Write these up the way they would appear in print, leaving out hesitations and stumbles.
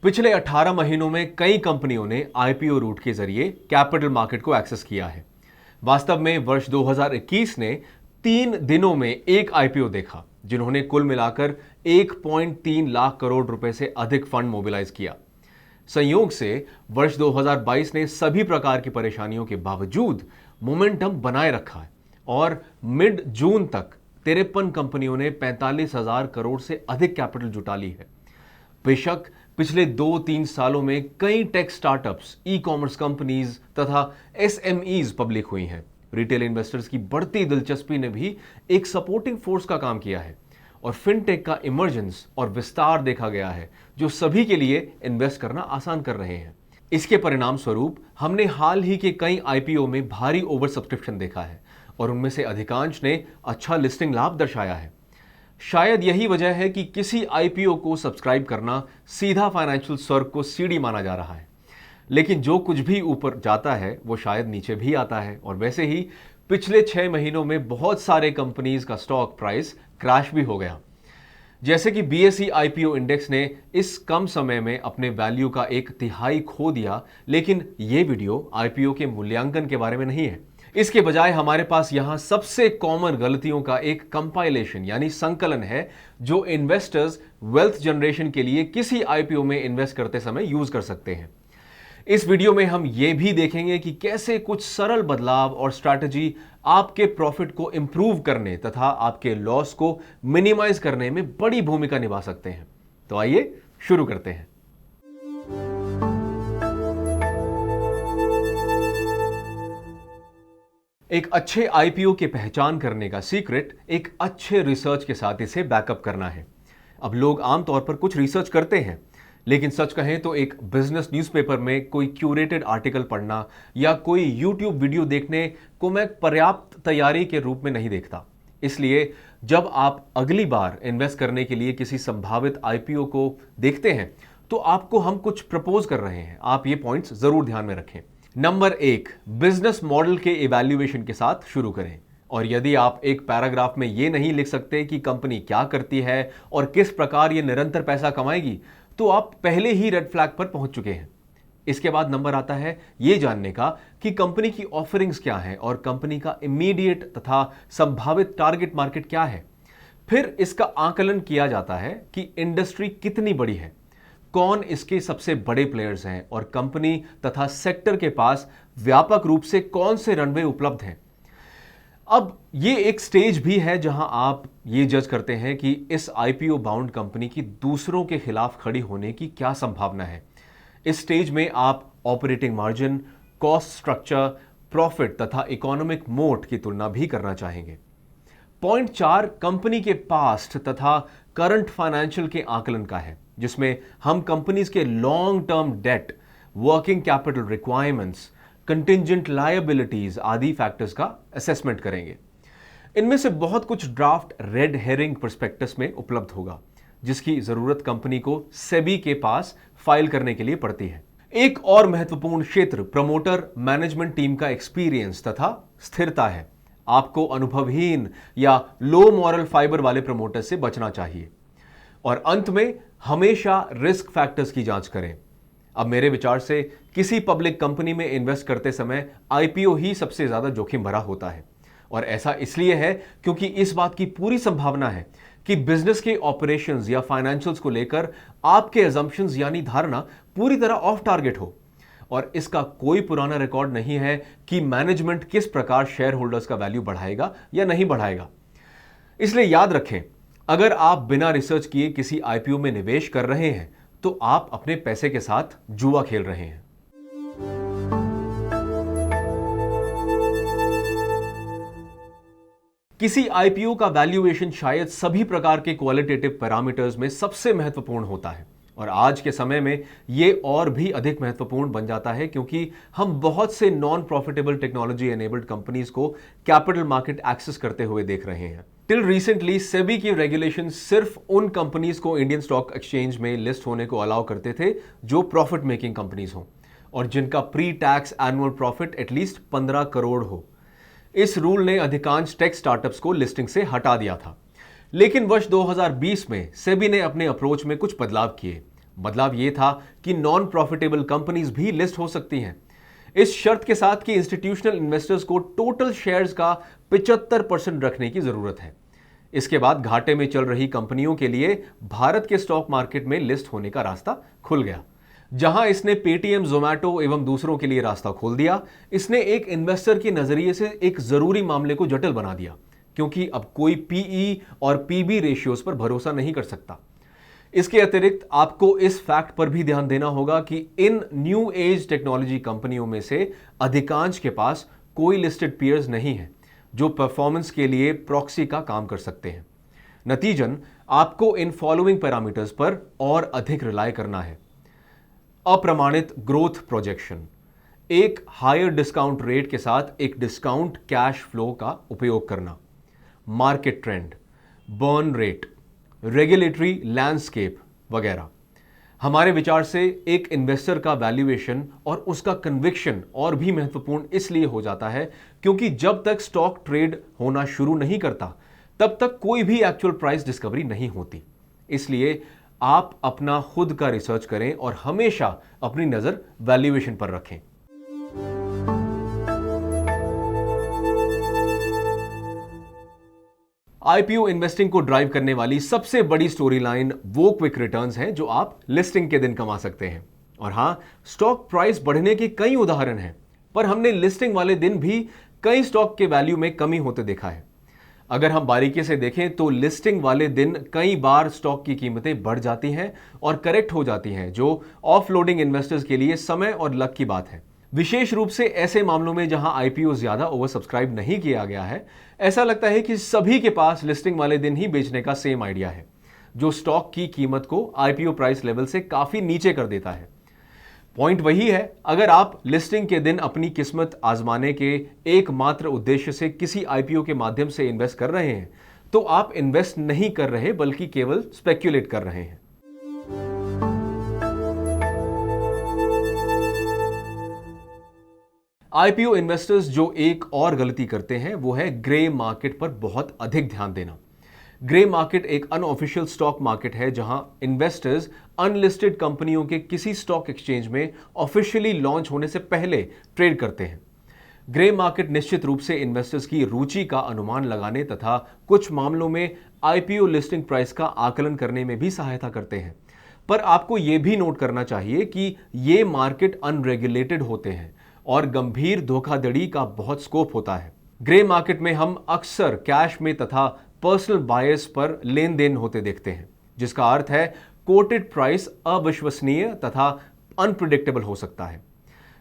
पिछले 18 महीनों में कई कंपनियों ने आईपीओ रूट के जरिए कैपिटल मार्केट को एक्सेस किया है। वास्तव में वर्ष 2021 ने 3 दिनों में एक आईपीओ देखा, जिन्होंने कुल मिलाकर 1.3 लाख करोड़ रुपए से अधिक फंड मोबिलाइज किया। संयोग से वर्ष 2022 ने सभी प्रकार की परेशानियों के बावजूद मोमेंटम बनाए रखा है और मिड जून तक 53 कंपनियों ने 45,000 करोड़ से अधिक कैपिटल जुटा ली है। बेशक पिछले 2-3 सालों में कई tech startups, e commerce companies तथा एसएमईज पब्लिक हुई हैं। रिटेल इन्वेस्टर्स की बढ़ती दिलचस्पी ने भी एक सपोर्टिंग फोर्स का काम किया है और फिनटेक का इमर्जेंस और विस्तार देखा गया है, जो सभी के लिए इन्वेस्ट करना आसान कर रहे हैं। इसके परिणाम स्वरूप हमने हाल ही के कई आईपीओ में भारी ओवर सब्सक्रिप्शन देखा है और उनमें से अधिकांश ने अच्छा लिस्टिंग लाभ दर्शाया है। शायद यही वजह है कि किसी आईपीओ को सब्सक्राइब करना सीधा फाइनेंशियल स्वर्ग को सीढ़ी माना जा रहा है, लेकिन जो कुछ भी ऊपर जाता है वो शायद नीचे भी आता है। और वैसे ही पिछले 6 महीनों में बहुत सारे कंपनीज का स्टॉक प्राइस क्रैश भी हो गया। जैसे कि बीएसई आईपीओ इंडेक्स ने इस कम समय में अपने वैल्यू का 1/3 खो दिया। लेकिन यह वीडियो आईपीओ के मूल्यांकन के बारे में नहीं है। इसके बजाय हमारे पास यहां सबसे कॉमन गलतियों का एक कंपाइलेशन यानी संकलन है, जो इन्वेस्टर्स वेल्थ जनरेशन के लिए किसी आईपीओ में इन्वेस्ट करते समय यूज कर सकते हैं। इस वीडियो में हम यह भी देखेंगे कि कैसे कुछ सरल बदलाव और स्ट्रैटेजी आपके प्रॉफिट को इंप्रूव करने तथा आपके लॉस को मिनिमाइज करने में बड़ी भूमिका निभा सकते हैं। तो आइए शुरू करते हैं। एक अच्छे आईपीओ की पहचान करने का सीक्रेट एक अच्छे रिसर्च के साथ इसे बैकअप करना है। अब लोग आमतौर पर कुछ रिसर्च करते हैं, लेकिन सच कहें तो एक बिजनेस न्यूज़पेपर में कोई क्यूरेटेड आर्टिकल पढ़ना या कोई यूट्यूब वीडियो देखने को मैं पर्याप्त तैयारी के रूप में नहीं देखता। इसलिए जब आप अगली बार इन्वेस्ट करने के लिए किसी संभावित आईपीओ को देखते हैं तो आपको हम कुछ प्रपोज कर रहे हैं। आप ये पॉइंट्स जरूर ध्यान में रखें। नंबर 1, बिजनेस मॉडल के इवैल्यूएशन के साथ शुरू करें। और यदि आप एक पैराग्राफ में यह नहीं लिख सकते कि कंपनी क्या करती है और किस प्रकार यह निरंतर पैसा कमाएगी, तो आप पहले ही रेड फ्लैग पर पहुंच चुके हैं। इसके बाद नंबर आता है यह जानने का कि कंपनी की ऑफरिंग्स क्या हैं और कंपनी का इमीडिएट तथा संभावित टारगेट मार्केट क्या है। फिर इसका आकलन किया जाता है कि इंडस्ट्री कितनी बड़ी है, कौन इसके सबसे बड़े प्लेयर्स हैं और कंपनी तथा सेक्टर के पास व्यापक रूप से कौन से रनवे उपलब्ध हैं। अब ये एक स्टेज भी है जहां आप ये जज करते हैं कि इस आईपीओ बाउंड कंपनी की दूसरों के खिलाफ खड़ी होने की क्या संभावना है। इस स्टेज में आप operating margin, cost structure, profit तथा इकोनॉमिक मोट की तुलना भी करना चाहेंगे। पॉइंट 4 कंपनी के पास्ट तथा करंट फाइनेंशियल के आकलन का है, जिसमें हम कंपनीज के long term debt, working capital requirements, contingent liabilities आदि फैक्टर्स का असेसमेंट करेंगे। इनमें से बहुत कुछ ड्राफ्ट रेड हेरिंग प्रोस्पेक्टस में उपलब्ध होगा, जिसकी जरूरत कंपनी को सेबी के पास फाइल करने के लिए पड़ती है। एक और महत्वपूर्ण क्षेत्र प्रमोटर मैनेजमेंट टीम का एक्सपीरियंस तथा स्थिरता है। आपको अनुभवहीन या लो मॉरल फाइबर वाले प्रमोटर से बचना चाहिए। और अंत में हमेशा रिस्क फैक्टर्स की जांच करें। अब मेरे विचार से किसी पब्लिक कंपनी में इन्वेस्ट करते समय आईपीओ ही सबसे ज्यादा जोखिम भरा होता है। और ऐसा इसलिए है क्योंकि इस बात की पूरी संभावना है कि बिजनेस के ऑपरेशंस या फाइनेंशियल्स को लेकर आपके अजम्पशंस यानी धारणा पूरी तरह ऑफ टारगेट हो और इसका कोई पुराना रिकॉर्ड नहीं है कि मैनेजमेंट किस प्रकार शेयर होल्डर्स का वैल्यू बढ़ाएगा या नहीं बढ़ाएगा। इसलिए याद रखें, अगर आप बिना रिसर्च किए किसी आईपीओ में निवेश कर रहे हैं तो आप अपने पैसे के साथ जुआ खेल रहे हैं। किसी आईपीओ का वैल्यूएशन शायद सभी प्रकार के क्वालिटेटिव पैरामीटर्स में सबसे महत्वपूर्ण होता है और आज के समय में यह और भी अधिक महत्वपूर्ण बन जाता है क्योंकि हम बहुत से non profitable technology enabled companies को कैपिटल मार्केट एक्सेस करते हुए देख रहे हैं। टिल रिसेंटली सेबी की रेगुलेशन सिर्फ उन कंपनीज को इंडियन स्टॉक एक्सचेंज में लिस्ट होने को अलाउ करते थे जो प्रॉफिट मेकिंग कंपनीज हों और जिनका pre tax annual profit at least 15 crore हो। इस रूल ने अधिकांश टेक स्टार्टअप्स को लिस्टिंग से हटा दिया था। लेकिन वर्ष 2020 में सेबी ने अपने अप्रोच में कुछ बदलाव किए। बदलाव यह था कि नॉन प्रॉफिटेबल कंपनीज भी लिस्ट हो सकती हैं, इस शर्त के साथ कि इंस्टीट्यूशनल इन्वेस्टर्स को टोटल शेयर्स का 75% रखने की जरूरत है। इसके बाद घाटे में चल रही कंपनियों के लिए भारत के स्टॉक मार्केट में लिस्ट होने का रास्ता खुल गया। जहां इसने पेटीएम, जोमैटो एवं दूसरों के लिए रास्ता खोल दिया, इसने एक इन्वेस्टर के नजरिए से एक जरूरी मामले को जटिल बना दिया, क्योंकि अब कोई पीई और पीबी रेशियोज पर भरोसा नहीं कर सकता। इसके अतिरिक्त आपको इस फैक्ट पर भी ध्यान देना होगा कि इन न्यू एज टेक्नोलॉजी कंपनियों में से अधिकांश के पास कोई लिस्टेड पीयर्स नहीं है जो परफॉर्मेंस के लिए प्रॉक्सी का काम कर सकते हैं। नतीजन आपको इन फॉलोइंग पैरामीटर्स पर और अधिक रिलाय करना है। अप्रमाणित ग्रोथ प्रोजेक्शन, एक हायर डिस्काउंट रेट के साथ एक डिस्काउंट कैश फ्लो का उपयोग करना, market trend, burn rate, regulatory landscape वगैरह। हमारे विचार से एक इन्वेस्टर का वैल्यूएशन और उसका कन्विक्शन और भी महत्वपूर्ण इसलिए हो जाता है क्योंकि जब तक स्टॉक ट्रेड होना शुरू नहीं करता तब तक कोई भी एक्चुअल प्राइस डिस्कवरी नहीं होती। इसलिए आप अपना खुद का रिसर्च करें और हमेशा अपनी नजर वैल्यूएशन पर रखें। आईपीओ इन्वेस्टिंग को ड्राइव करने वाली सबसे बड़ी स्टोरी लाइन वो क्विक रिटर्न्स हैं जो आप लिस्टिंग के दिन कमा सकते हैं। और हां, स्टॉक प्राइस बढ़ने के कई उदाहरण हैं, पर हमने लिस्टिंग वाले दिन भी कई स्टॉक के वैल्यू में कमी होते देखा है। अगर हम बारीकी से देखें तो लिस्टिंग वाले दिन कई बार स्टॉक की कीमतें बढ़ जाती हैं और करेक्ट हो जाती हैं, जो ऑफलोडिंग इन्वेस्टर्स के लिए समय और लक की बात है। विशेष रूप से ऐसे मामलों में जहां आईपीओ ज्यादा ओवर सब्सक्राइब नहीं किया गया है, ऐसा लगता है कि सभी के पास लिस्टिंग वाले दिन ही बेचने का सेम आइडिया है, जो स्टॉक की कीमत को आईपीओ प्राइस लेवल से काफी नीचे कर देता है। पॉइंट वही है, अगर आप लिस्टिंग के दिन अपनी किस्मत आजमाने के एकमात्र उद्देश्य से किसी आईपीओ के माध्यम से इन्वेस्ट कर रहे हैं, तो आप इन्वेस्ट नहीं कर रहे बल्कि केवल स्पेक्यूलेट कर रहे हैं। आईपीओ इन्वेस्टर्स जो एक और गलती करते हैं वो है ग्रे मार्केट पर बहुत अधिक ध्यान देना। ग्रे मार्केट एक अनऑफिशियल स्टॉक मार्केट है जहां इन्वेस्टर्स अनलिस्टेड कंपनियों के किसी स्टॉक एक्सचेंज में ऑफिशियली लॉन्च होने से पहले ट्रेड करते हैं। ग्रे मार्केट निश्चित रूप से इन्वेस्टर्स की रुचि का अनुमान लगाने तथा कुछ मामलों में आईपीओ लिस्टिंग प्राइस का आकलन करने में भी सहायता करते हैं, पर आपको यह भी नोट करना चाहिए कि ये मार्केट अनरेगुलेटेड होते हैं और गंभीर धोखाधड़ी का बहुत स्कोप होता है। ग्रे मार्केट में हम अक्सर कैश में तथा पर्सनल बायस पर लेन देन होते देखते हैं, जिसका अर्थ है कोटेड प्राइस अविश्वसनीय तथा अनप्रिडिक्टेबल हो सकता है।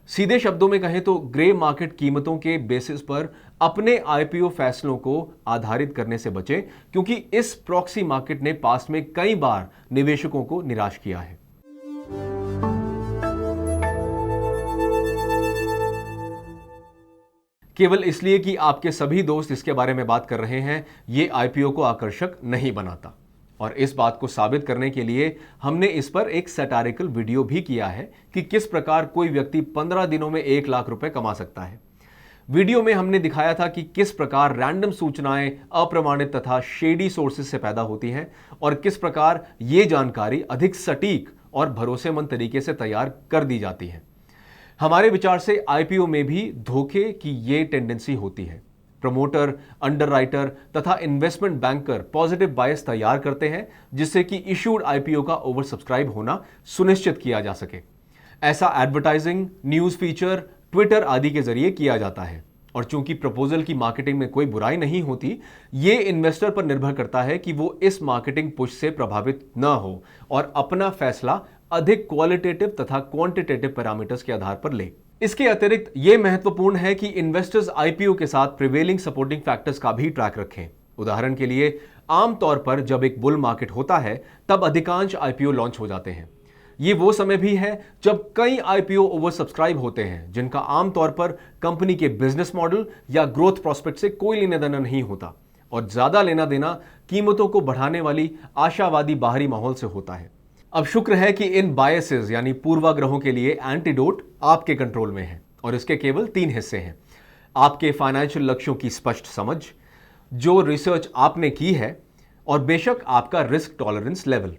सीधे शब्दों में कहें तो ग्रे मार्केट कीमतों के बेसिस पर अपने आईपीओ फैसलों को आधारित करने से बचें, क्योंकि इस प्रॉक्सी मार्केट ने पास्ट में कई बार निवेशकों को निराश किया है। केवल इसलिए कि आपके सभी दोस्त इसके बारे में बात कर रहे हैं, ये आईपीओ को आकर्षक नहीं बनाता। और इस बात को साबित करने के लिए हमने इस पर एक सैटारिकल वीडियो भी किया है कि किस प्रकार कोई व्यक्ति 15 दिनों में 1 लाख रुपए कमा सकता है। वीडियो में हमने दिखाया था कि किस प्रकार रैंडम सूचनाएं अप्रमाणित तथा शेडी सोर्सेज से पैदा होती हैं और किस प्रकार ये जानकारी अधिक सटीक और भरोसेमंद तरीके से तैयार कर दी जाती है। हमारे विचार से आईपीओ में भी धोखे की ये टेंडेंसी होती है। प्रमोटर, अंडरराइटर तथा इन्वेस्टमेंट बैंकर पॉजिटिव बायस तैयार करते हैं जिससे कि इशूड आईपीओ का ओवर सब्सक्राइब होना सुनिश्चित किया जा सके। ऐसा एडवर्टाइजिंग, न्यूज फीचर, ट्विटर आदि के जरिए किया जाता है। और चूंकि प्रपोजल की मार्केटिंग में कोई बुराई नहीं होती, ये इन्वेस्टर पर निर्भर करता है कि वो इस मार्केटिंग पुश से प्रभावित न हो और अपना फैसला अधिक क्वालिटेटिव तथा क्वांटिटेटिव पैरामीटर्स के आधार पर ले। इसके अतिरिक्त यह महत्वपूर्ण है कि इन्वेस्टर्स आईपीओ के साथ प्रिवेलिंग सपोर्टिंग फैक्टर्स का भी ट्रैक रखें। उदाहरण के लिए, आमतौर पर जब एक बुल मार्केट होता है तब अधिकांश आईपीओ लॉन्च हो जाते हैं। ये वो समय भी है जब कई आईपीओ ओवर सब्सक्राइब होते हैं जिनका आमतौर पर कंपनी के बिजनेस मॉडल या ग्रोथ प्रोस्पेक्ट से कोई लेना देना नहीं होता और ज्यादा लेना देना कीमतों को बढ़ाने वाली आशावादी बाहरी माहौल से होता है। अब शुक्र है कि इन बायसेस यानी पूर्वाग्रहों के लिए एंटीडोट आपके कंट्रोल में है और इसके केवल 3 हिस्से हैं। आपके फाइनेंशियल लक्ष्यों की स्पष्ट समझ, जो रिसर्च आपने की है, और बेशक आपका रिस्क टॉलरेंस लेवल।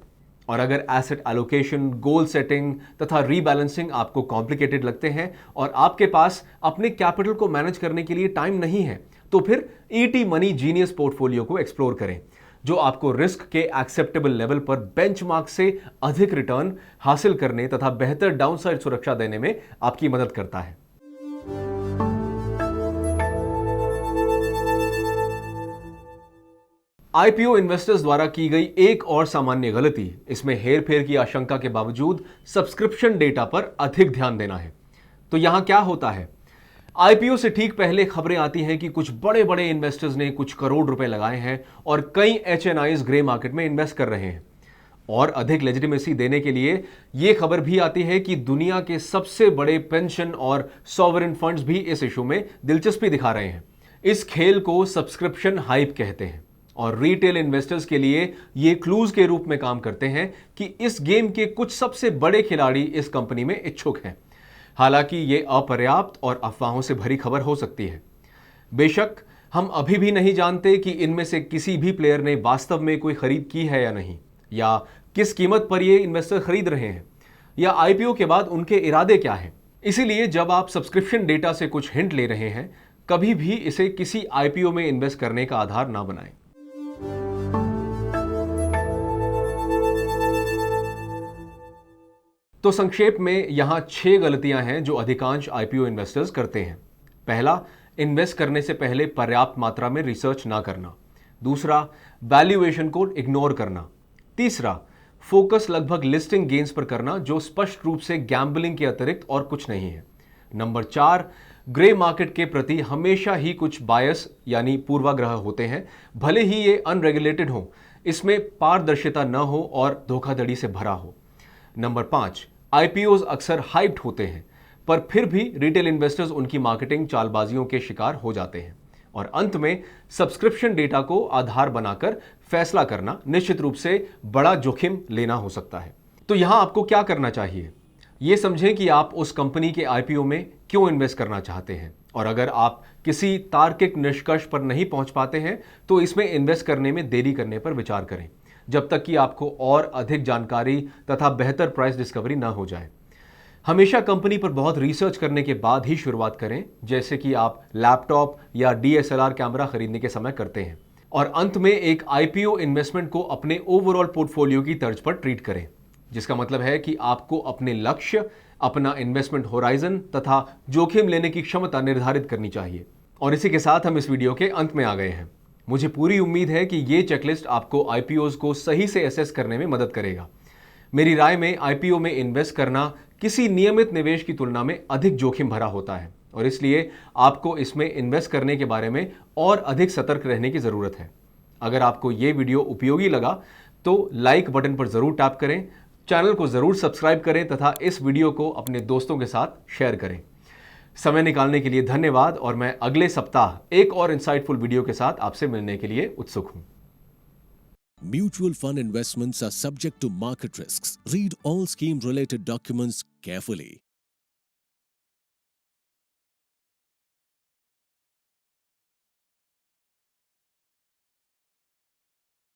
और अगर एसेट एलोकेशन, गोल सेटिंग तथा रीबैलेंसिंग आपको कॉम्प्लिकेटेड लगते हैं और आपके पास अपने कैपिटल को मैनेज करने के लिए टाइम नहीं है, तो फिर ईटी मनी जीनियस पोर्टफोलियो को एक्सप्लोर करें, जो आपको रिस्क के एक्सेप्टेबल लेवल पर बेंचमार्क से अधिक रिटर्न हासिल करने तथा बेहतर डाउनसाइड सुरक्षा देने में आपकी मदद करता है। आईपीओ इन्वेस्टर्स द्वारा की गई एक और सामान्य गलती इसमें हेरफेर की आशंका के बावजूद सब्सक्रिप्शन डेटा पर अधिक ध्यान देना है। तो यहां क्या होता है? आईपीओ से ठीक पहले खबरें आती हैं कि कुछ बड़े बड़े इन्वेस्टर्स ने कुछ करोड़ रुपए लगाए हैं और कई एचएनआईज ग्रे मार्केट में इन्वेस्ट कर रहे हैं। और अधिक लेजिटिमेसी देने के लिए यह खबर भी आती है कि दुनिया के सबसे बड़े पेंशन और सॉवरेन फंड्स भी इस इशू में दिलचस्पी दिखा रहे हैं। इस खेल को सब्सक्रिप्शन हाइप कहते हैं और रिटेल इन्वेस्टर्स के लिए ये क्लूज के रूप में काम करते हैं कि इस गेम के कुछ सबसे बड़े खिलाड़ी इस कंपनी में इच्छुक हैं। हालांकि ये अपर्याप्त और अफवाहों से भरी खबर हो सकती है। बेशक हम अभी भी नहीं जानते कि इनमें से किसी भी प्लेयर ने वास्तव में कोई खरीद की है या नहीं, या किस कीमत पर ये इन्वेस्टर खरीद रहे हैं, या आईपीओ के बाद उनके इरादे क्या हैं। इसीलिए जब आप सब्सक्रिप्शन डेटा से कुछ हिंट ले रहे हैं, कभी भी इसे किसी आईपीओ में इन्वेस्ट करने का आधार ना बनाएं। तो संक्षेप में यहां 6 गलतियां हैं जो अधिकांश आईपीओ इन्वेस्टर्स करते हैं। पहला, इन्वेस्ट करने से पहले पर्याप्त मात्रा में रिसर्च ना करना। दूसरा, वैल्यूएशन को इग्नोर करना। तीसरा, फोकस लगभग लिस्टिंग गेन्स पर करना, जो स्पष्ट रूप से गैम्बलिंग के अतिरिक्त और कुछ नहीं है। नंबर 4, ग्रे मार्केट के प्रति हमेशा ही कुछ बायस यानी पूर्वाग्रह होते हैं, भले ही ये अनरेगुलेटेड हो, इसमें पारदर्शिता न हो और धोखाधड़ी से भरा हो। नंबर 5, आईपीओज अक्सर हाइप्ड होते हैं, पर फिर भी रिटेल इन्वेस्टर्स उनकी मार्केटिंग चालबाजियों के शिकार हो जाते हैं। और अंत में, सब्सक्रिप्शन डेटा को आधार बनाकर फैसला करना निश्चित रूप से बड़ा जोखिम लेना हो सकता है। तो यहां आपको क्या करना चाहिए? यह समझें कि आप उस कंपनी के आईपीओ में क्यों इन्वेस्ट करना चाहते हैं, और अगर आप किसी तार्किक निष्कर्ष पर नहीं पहुंच पाते हैं तो इसमें इन्वेस्ट करने में देरी करने पर विचार करें, जब तक कि आपको और अधिक जानकारी तथा बेहतर प्राइस डिस्कवरी ना हो जाए। हमेशा कंपनी पर बहुत रिसर्च करने के बाद ही शुरुआत करें, जैसे कि आप लैपटॉप या डीएसएलआर कैमरा खरीदने के समय करते हैं। और अंत में एक आईपीओ इन्वेस्टमेंट को अपने ओवरऑल पोर्टफोलियो की तर्ज पर ट्रीट करें, जिसका मतलब है कि आपको अपने लक्ष्य, अपना इन्वेस्टमेंट होराइजन तथा जोखिम लेने की क्षमता निर्धारित करनी चाहिए। और इसी के साथ हम इस वीडियो के अंत में आ गए हैं। मुझे पूरी उम्मीद है कि ये चेकलिस्ट आपको आईपीओज को सही से एसेस करने में मदद करेगा। मेरी राय में आईपीओ में इन्वेस्ट करना किसी नियमित निवेश की तुलना में अधिक जोखिम भरा होता है, और इसलिए आपको इसमें इन्वेस्ट करने के बारे में और अधिक सतर्क रहने की जरूरत है। अगर आपको ये वीडियो उपयोगी लगा तो लाइक बटन पर जरूर टैप करें, चैनल को जरूर सब्सक्राइब करें तथा इस वीडियो को अपने दोस्तों के साथ शेयर करें। समय निकालने के लिए धन्यवाद, और मैं अगले सप्ताह एक और इंसाइटफुल वीडियो के साथ आपसे मिलने के लिए उत्सुक हूं। Mutual fund investments are subject to market risks. Read all scheme related documents carefully.